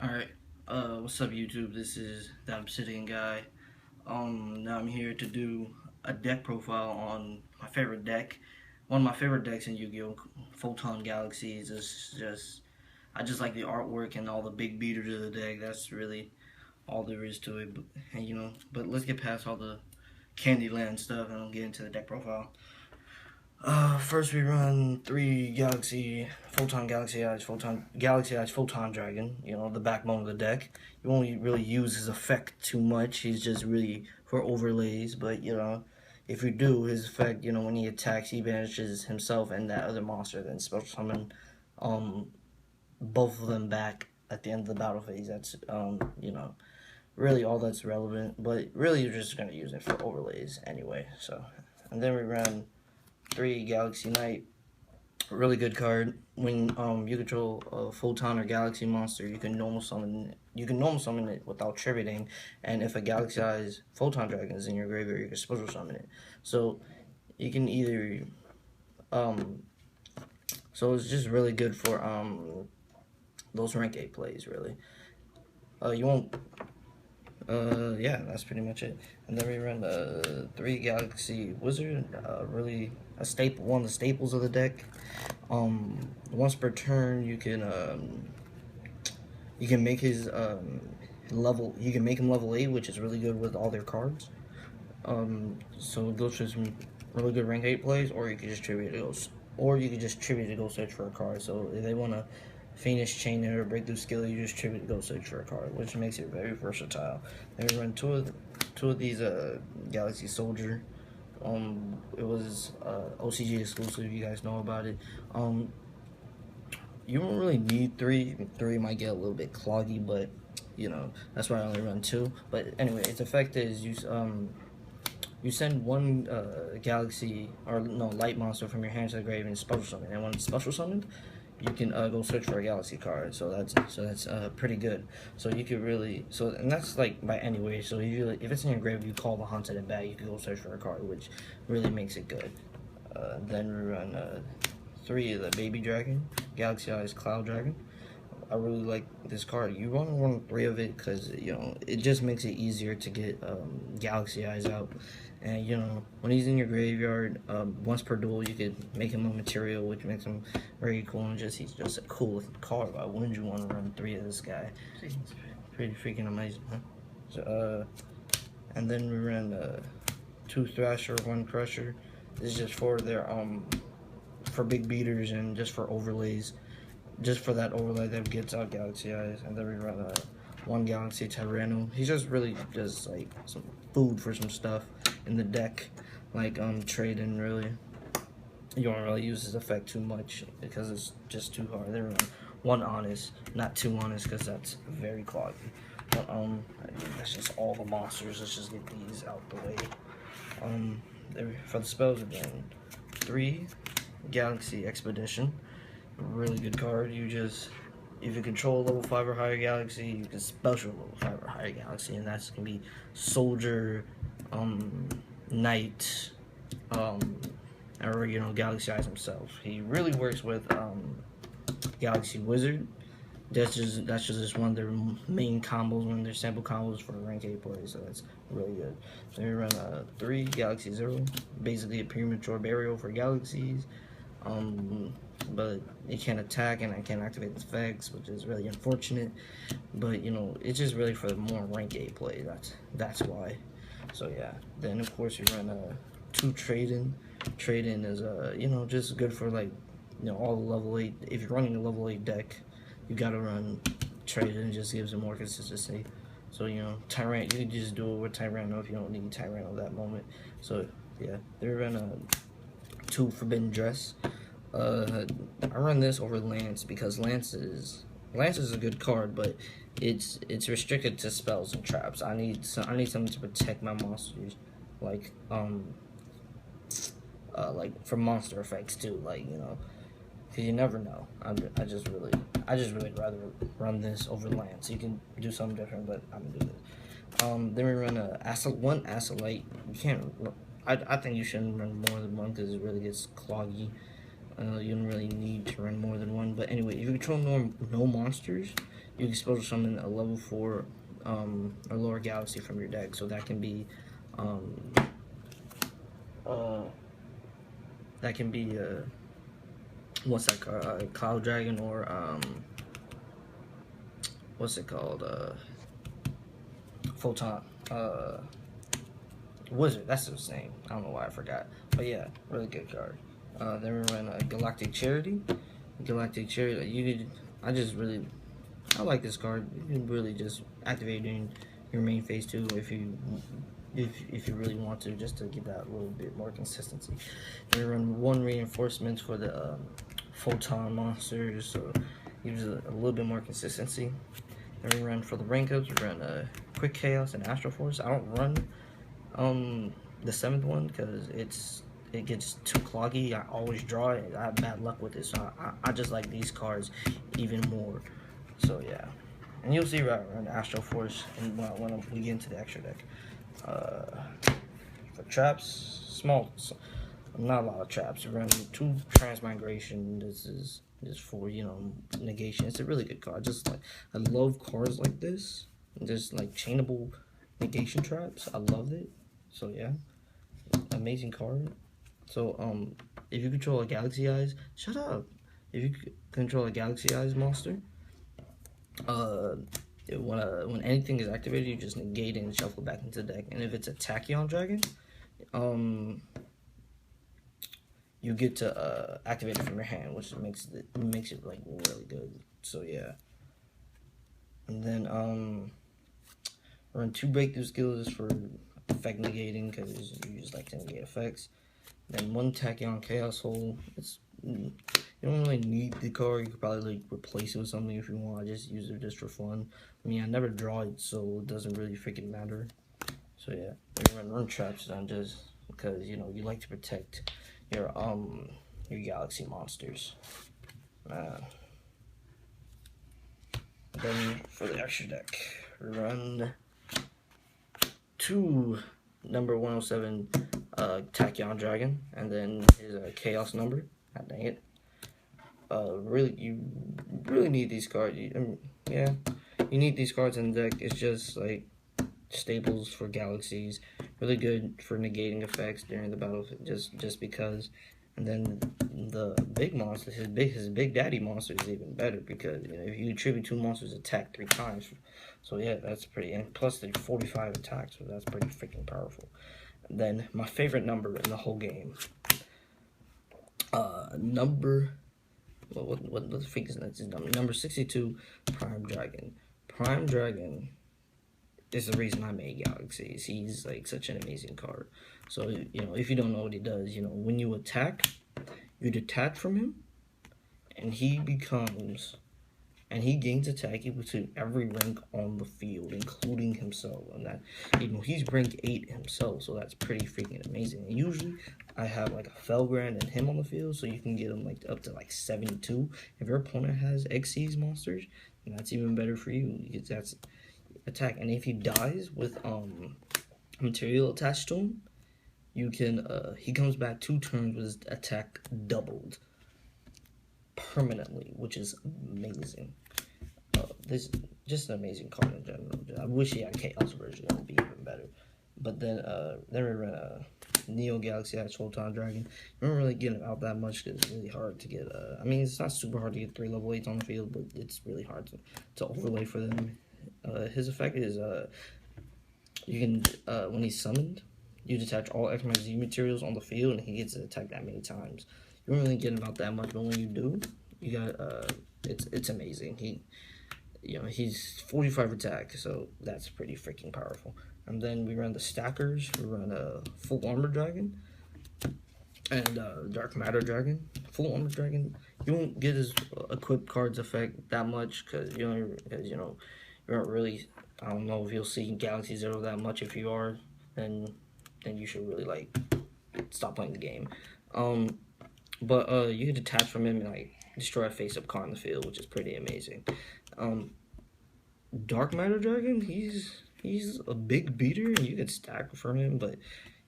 Alright, what's up YouTube? This is the Obsidian guy. Now I'm here to do a deck profile on my favorite deck. One of my favorite decks in Yu-Gi-Oh! Photon-Galaxies is just, I just like the artwork and all the big beaters of the deck. That's really all there is to it. But let's get past all the Candyland stuff and I'll get into the deck profile. First we run 3 Galaxy Eyes Photon Dragon, the backbone of the deck. You won't really use his effect too much, he's just really for overlays, but if you do, his effect, when he attacks, he banishes himself and that other monster, then special summon, both of them back at the end of the battle phase. That's, really all that's relevant, but really you're just gonna use it for overlays anyway, so. And then we run 3 Galaxy Knight, really good card. When you control a Photon or Galaxy monster, you can normal summon it without tributing, and if a Galaxy Eyes Photon Dragon is in your graveyard, you can special summon it. So you can either so it's just really good for those rank 8 plays, really. You won't yeah, that's pretty much it. And then we run the 3 Galaxy Wizard, really a staple, one of the staples of the deck. Once per turn, you can make his level. You can make him level 8, which is really good with all their cards. So it goes for some really good rank 8 plays, or you could just tribute to go search for a card. So if they want to Phoenix Chain or Breakthrough Skill, you just tribute to go search for a card, which makes it very versatile. Then we run two of these Galaxy Soldier. It was OCG exclusive, you guys know about it. You don't really need 3. 3 might get a little bit cloggy, but that's why I only run 2. But anyway, its effect is you send one Galaxy or no light monster from your hand to the grave and special summon, and when it's special summoned, you can go search for a Galaxy card. So that's pretty good. So you could really and that's like by any way. So if it's in your grave, you call the haunted and back, you can go search for a card, which really makes it good. Then we run 3 of the Baby Dragon, Galaxy Eyes Cloud Dragon. I really like this card. You want to run 3 of it because it just makes it easier to get Galaxy Eyes out. And when he's in your graveyard, once per duel, you could make him a material, which makes him very cool. And he's just a cool card. Why wouldn't you want to run 3 of this guy? Pretty freaking amazing, huh? So and then we run 2 Thrasher, 1 Crusher. This is just for their for big beaters and just for overlays. Just for that overlay that gets out Galaxy Eyes. And then we run 1 Galaxy Tyranno. He's just really just like some food for some stuff in the deck, like trading. Really, you don't really use his effect too much because it's just too hard. They run 1 Honest, not 2 Honest, because that's very cloggy. But that's just all the monsters. Let's just get these out the way. For the spells, again, 3 Galaxy Expedition. Really good card. If you control level 5 or higher Galaxy, you can special level 5 or higher Galaxy, and that's gonna be Soldier, Knight, or Galaxy Eyes himself. He really works with Galaxy Wizard. That's just one of their main combos, one of their sample combos for rank 8 plays, so that's really good. So we run 3 Galaxy Zero, basically a premature burial for Galaxies. But it can't attack and I can't activate its effects, which is really unfortunate. But it's just really for the more rank 8 play. That's why. So yeah. Then of course you run 2 Trade-In. Trade-In is just good for like all the level 8. If you're running a level 8 deck, you gotta run Trade-In. It just gives it more consistency. So Tyranno, you can just do it with Tyranno if you don't need Tyranno at that moment. So yeah, they run 2 Forbidden Dress. I run this over Lance because Lance is a good card, but it's restricted to spells and traps. I need something to protect my monsters, like from monster effects too, because you never know. I just really rather run this over Lance. You can do something different, but I'm gonna do this. Then we run one Acylite. You can't. I think you shouldn't run more than 1 because it really gets cloggy. You don't really need to run more than 1, but anyway, if you control no monsters, you can special summon a level 4 or lower galaxy from your deck. So that can be uh, that can be what's that called? Cloud Dragon, or what's it called? Photon. Wizard. That's his name. I don't know why I forgot. But yeah, really good card. Then we ran a Galactic Charity. Galactic Charity. I like this card. You can really just activate it in your main phase 2 if you really want to, just to get that little bit more consistency. Then we run 1 reinforcement for the Photon monsters, so gives it a little bit more consistency. Then we run for the rank ups. We run Quick Chaos and Astral Force. I don't run the 7th one because it gets too cloggy. I always draw it. I have bad luck with it, so I just like these cards even more. So yeah, and you'll see right around Astral Force and when we get into the extra deck. For traps, not a lot of traps. We run 2 Transmigration. This is just for, you know, negation. It's a really good card. I love cards like this. Just like chainable negation traps. I love it. So yeah, amazing card. So if you control a Galaxy Eyes, shut up. If you control a Galaxy Eyes monster, when anything is activated, you just negate it and shuffle back into the deck. And if it's a Tachyon Dragon, you get to activate it from your hand, which makes it like really good. So yeah. And then run 2 breakthrough skills for effect negating, because you just like to negate effects. Then 1 Tachyon Chaos Hole. You don't really need the card. You could probably like replace it with something if you want. Just use it just for fun. I mean, I never draw it, so it doesn't really freaking matter. So yeah, you run traps on just because, you know, you like to protect your galaxy monsters. Then for the extra deck, run 2 number 107 Tachyon Dragon, and then his Chaos number. God dang it. You really need these cards. Yeah, you need these cards in the deck. It's just like staples for galaxies. Really good for negating effects during the battle, just because. And then the big monster, his big daddy monster is even better, because, you know, if you attribute 2 monsters attack 3 times, so yeah, that's pretty. And plus they're 45 attacks, so that's pretty freaking powerful. And then my favorite number in the whole game, what the freak is that? Number 62, Prime Dragon. Prime Dragon is the reason I made Galaxies. He's like such an amazing card. So, you know, if you don't know what he does, you know, when you attack, you detach from him, and he gains attack equal to every rank on the field, including himself. And that, you know, he's rank 8 himself, so that's pretty freaking amazing. And usually I have like a Felgrand and him on the field, so you can get him like up to like 72. If your opponent has Xyz monsters, then that's even better for you, because that's attack. And if he dies with material attached to him, you can he comes back 2 turns with his attack doubled permanently, which is amazing. This just an amazing card in general. I wish he had a Chaos version. It would be even better. But then we ran a Neo Galaxy X Photon Dragon. You don't really get him out that much because it's really hard to get. I mean, it's not super hard to get 3 level 8s on the field, but it's really hard to overlay for them. His effect is you can when he's summoned, you detach all XYZ materials on the field, and he gets to attack that many times. You don't really get him out that much, but when you do, you got it's amazing. He's 45 attack, so that's pretty freaking powerful. And then we run the stackers. We run a full armor dragon and dark matter dragon. Full armor dragon, you won't get his equipped cards effect that much, because you don't really. I don't know if you'll see Galaxy Zero that much. If you are, then you should really like stop playing the game. But you can detach from him and like destroy a face-up card on the field, which is pretty amazing. Dark Matter Dragon, he's a big beater, and you can stack from him, but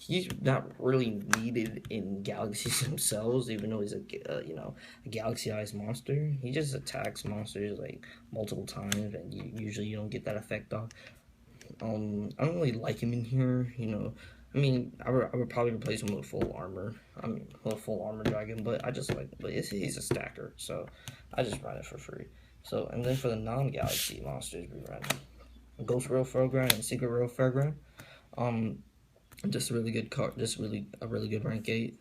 he's not really needed in galaxies themselves, even though he's a galaxy-sized monster. He just attacks monsters like multiple times, and usually you don't get that effect off. I don't really like him in here. I mean, I would probably replace him with full armor. I mean, with a full armor dragon, but he's a stacker, so I just run it for free. So, and then for the non-galaxy monsters, we run Ghost Rail Fairground and Secret Rail Fairground. Just a really good card. Just a really good rank 8.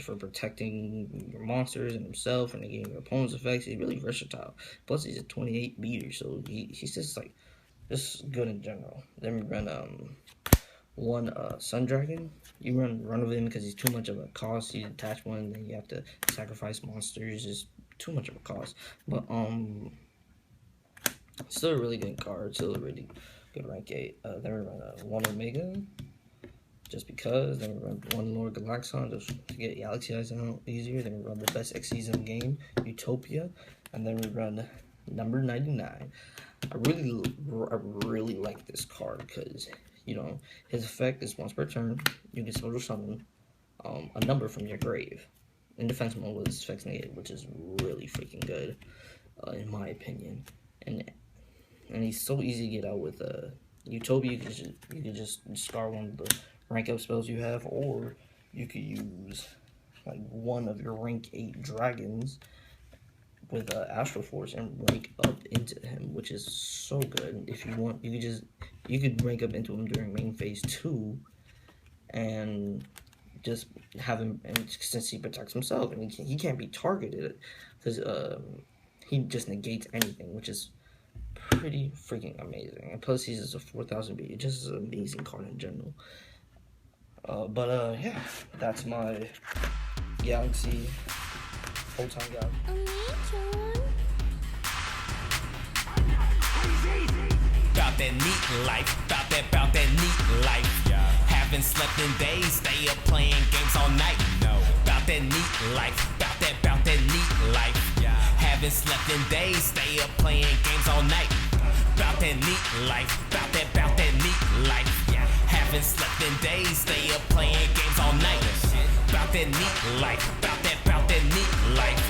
For protecting your monsters and himself and negating your opponent's effects. He's really versatile. Plus, he's a 28 meter, so he's just good in general. Then we run one Sun Dragon. You run with him because he's too much of a cost. You attach one, then you have to sacrifice monsters. Just too much of a cost. But still a really good card. Still a really good rank 8. Then we run one Omega, just because. Then we run one Lord Galaxon just to get Galaxy Eyes out easier. Then we run the best Xyz in the game, Utopia, and then we run number 99. I really like this card because his effect is once per turn you can special summon a number from your grave in defense mode with his effects negated, which is really freaking good in my opinion. And he's so easy to get out with Utopia. You could just discard one of the rank up spells you have, or you could use like one of your rank 8 dragons with Astral Force and rank up into him, which is so good. If you want, you could rank up into him during main phase 2 and just have him, and since he protects himself and he can't be targeted because he just negates anything, which is pretty freaking amazing. And plus he's just a 4000 beat. It just is an amazing card in general. Yeah, that's my Galaxy Photon-Galaxies. About that neat life, about that neat life. Yeah. Haven't slept in days, stay up playing games all night. No. About that neat life, about that neat life. Yeah. Haven't slept in days, stay up playing games all night. About that neat life, about that neat life. Yeah. Haven't slept in days, stay up playing games all night. About that neat life,